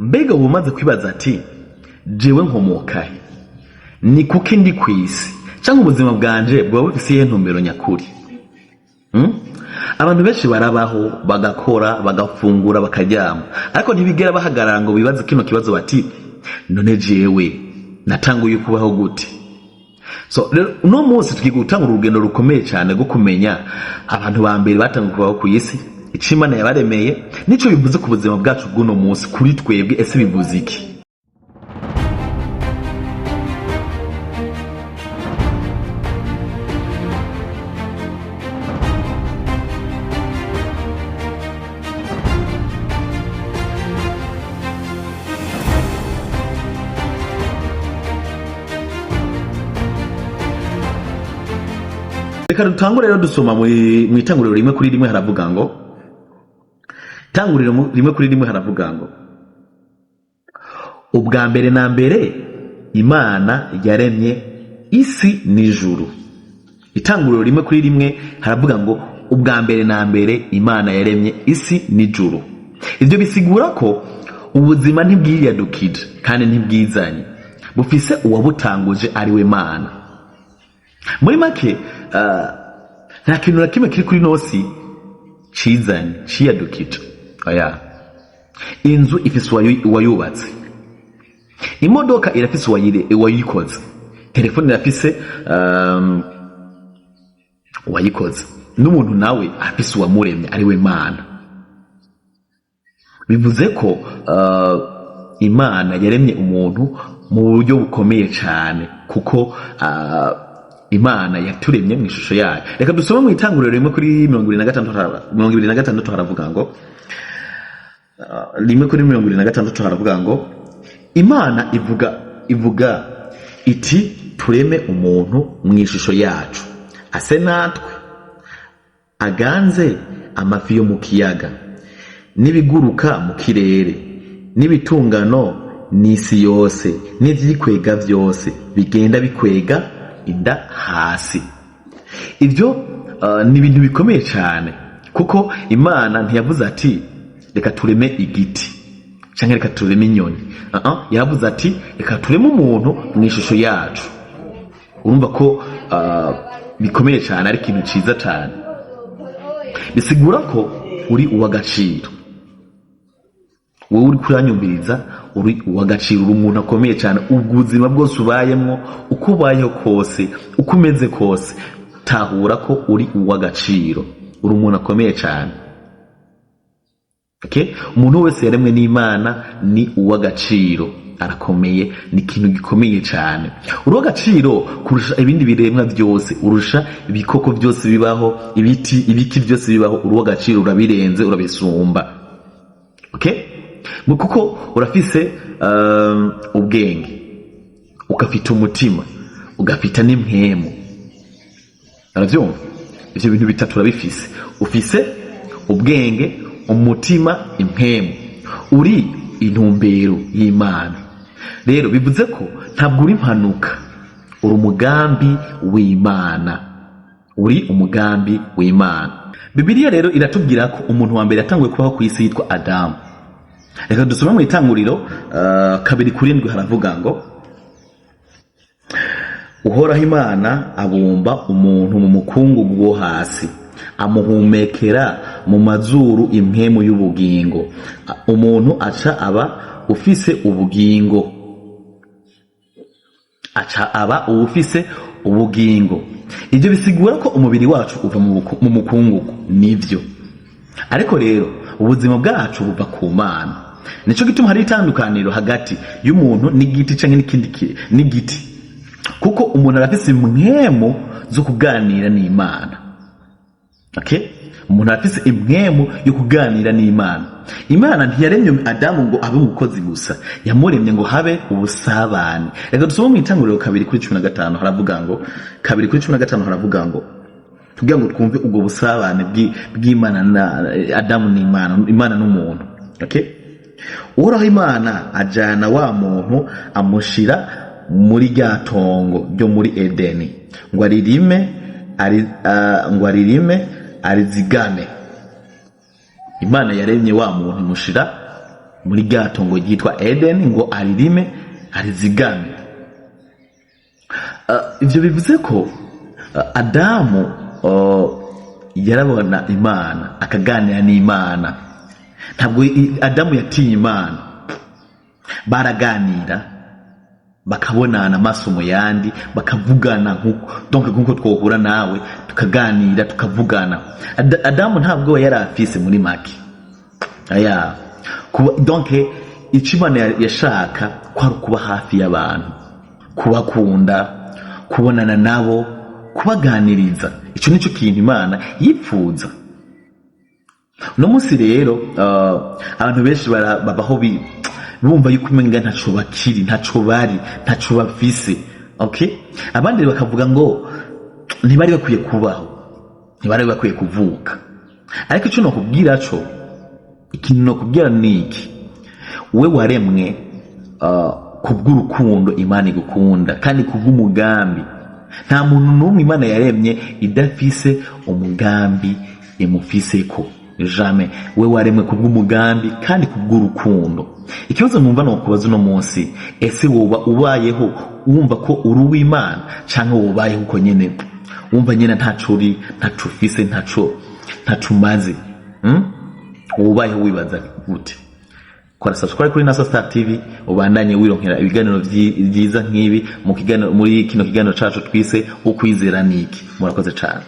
mbega umaze kwibaza ati jewe nkomokahe, ni kuki ndi kwisi, cyangwa ubuzima bwanje bwa bufise iyihe ntumbero nyakuri? Abantu benshi barabaho bagakora bagafungura bakaryama, ariko ntibigera bahagarara ngo bibaze kino kibazo bati none jewe natanguye kubaho gute? So uno munsi tugiye gutanga urugendo rukomeye cyane rwo kumenya abantu ba mbere batanguye kubaho ku isi, icyo Imana yabaremeye, nico bivuze ku buzima bwacu bw'uno munsi kuri twebwe. Ese bivuze iki? Reka dutangure rero dusoma mu itanguriro rimwe kuri rimwe haravuga ngo, tanguriro rimwe kuri rimwe haravuga ngo, ubwa mbere na mbere Imana yaremye isi n'ijuru. Itanguriro rimwe kuri rimwe haravuga ngo ubwa mbere na mbere Imana yaremye isi n'ijuru. Ibyo bisigura ko ubuzima ntibwiyadukije kandi ntibwizanye, bufise uwabutanguje ari we Mana. Muri make nta kintu na kimwe kiri kuri nosi cizanye ciyadukije. Oya, inzu ifise uwayubatse, imodoka irafise uwayikoze, telefone irafise uwayikoze, n'umuntu nawe afise uwamuremye ari we Mana. Bivuze ko Imana yaremye umuntu mu buryo bukomeye cyane, kuko Imana yaturemye mu ishusho yayo. Reka dusome mu itanguriro rimwe kuri 26 haravuga ngo, rimwe kuri 26 haravuga ngo, Imana ivuga iti tureme umuntu mu ishusho yacu, ase natwe, aganze amafi yo mu kiyaga n'ibiguruka mu kirere n'ibitungano n'isi yose n'ivyikwega vyose bigenda bikwega inda hasi. Ibyo ni ibintu bikomeye cyane, kuko Imana ntiyavuze ati reka tureme igiti cyangwa reka tureme inyoni. Yavuze ati reka tureme umuntu mu ishusho yacu. Urumva ko bikomeye cyane, ari ikintu ciza cyane. Bisigura ko uri uw'agaciro. Wowe uri kuranyumviriza uri uw'agaciro, uri umuntu akomeye cyane. Ubuzima bwose ubayemo, uko ubayeho kose, uko umeze kose, tahura ko uri uw'agaciro, uri umuntu akomeye cyane. Okay? Umuntu wese yaremwe n'Imana ni uw'agaciro, arakomeye, ni ikintu gikomeye cyane. Uri uw'agaciro kurusha ibindi biremwa byose, urusha ibikoko byose bibaho, ibiti byose bibaho. Uri uw'agaciro, urabirenze, urabisumba. Okay? Kuko urafise ubwenge, ugafita umutima, ugafita n'impwemu. Aravyumva? Ivyo bintu bitatu urabifise. Ufise ubwenge, umutima, impwemu. Uri intumbero y'Imana. Rero bivuze ko ntabwo uri impanuka, uri umugambi w'Imana. Uri umugambi w'Imana. Bibiliya rero iratubwira ko umuntu wa mbere yatanguye kubaho ku isi yitwa Adamu. Reka dusome mu itanguriro 2:7 haravuga ngo, Uhoraho Imana abumba umuntu mu mukungugu wo hasi, amuhumekera mu mazuru impwemu y'ubugingo, umuntu aca aba ufise ubugingo. Ibyo bisigura ko umubiri wacu uva mu mukungugu, nivyo. Ariko rero ubuzima bwacu buva ku Mana. Nico gituma hari itandukaniro hagati y'umuntu n'igiti canke n'igiti, kuko umuntu arafise impwemu zo kuganira n'Imana. Okay? Umuntu arafise impwemu yo kuganira n'Imana. Imana ntiyaremye Adamu ngo abe umukozi gusa, yamuremye ngo habe ubusabane. Reka dusome mu itanguriro 2:15 haravuga ngo, 2:15 haravuga ngo, tugira ngo twumve ubwo busabane bw'Imana na Adamu n'Imana, Imana n'umuntu. Okay? Uhoraho Imana ajana wa muntu amushira muri rya tongo ryo muri Edeni, ngo aririme arizigame. Imana yaremye wa muntu imushira muri gatongo ryitwa Eden ngo aririme arizigame. Ivyo bivuze ko Adamu yarabona Imana akaganira n'Imana. Ntabwo Adamu yatinye Imana, baraganira bakabonana amaso mu yandi bakavugana nkuko twohura nawe tukaganira tukavugana. Adamu ntabwo yari afise muri make aya donc icyo Imana yashaka kwari kuba hafi y'abantu, kubakunda, kubonana nabo, kubaganiriza. Icyo nicyo kintu Imana yipfuza. No munsi rero abantu benshi babaho bumva yuko umenga ntaco bakiri, ntaco bari, ntaco bafise. Okay, abandi bakavuga ngo ntibari bakwiye kubaho, ntibari bakwiye kuvuka. Ariko icyo nokubwira cyo, ikintu nokubwira niki, we waremwe kubw'urukundo Imana igukunda kandi kubw'umugambi. Nta muntu n'umwe Imana yaremye idafise umugambi imufiseko, jamais. We waremwe kubw'umugambi kandi kubw'urukundo. Ikibazo numva no kubaza no munsi, ese woba ubayeho wumva ko uri uw'Imana canke wobayeho uko nyene wumva nyene ntaco uri, ntaco ufise, ntaco umaze? Wobayeho wibaza gute? Kora subscribe kuri Naso Star TV ubandanye wironkera ibiganiro vyiza nk'ibi muri kino kiganiro cacu twise ukwizera niki. Murakoze cyane.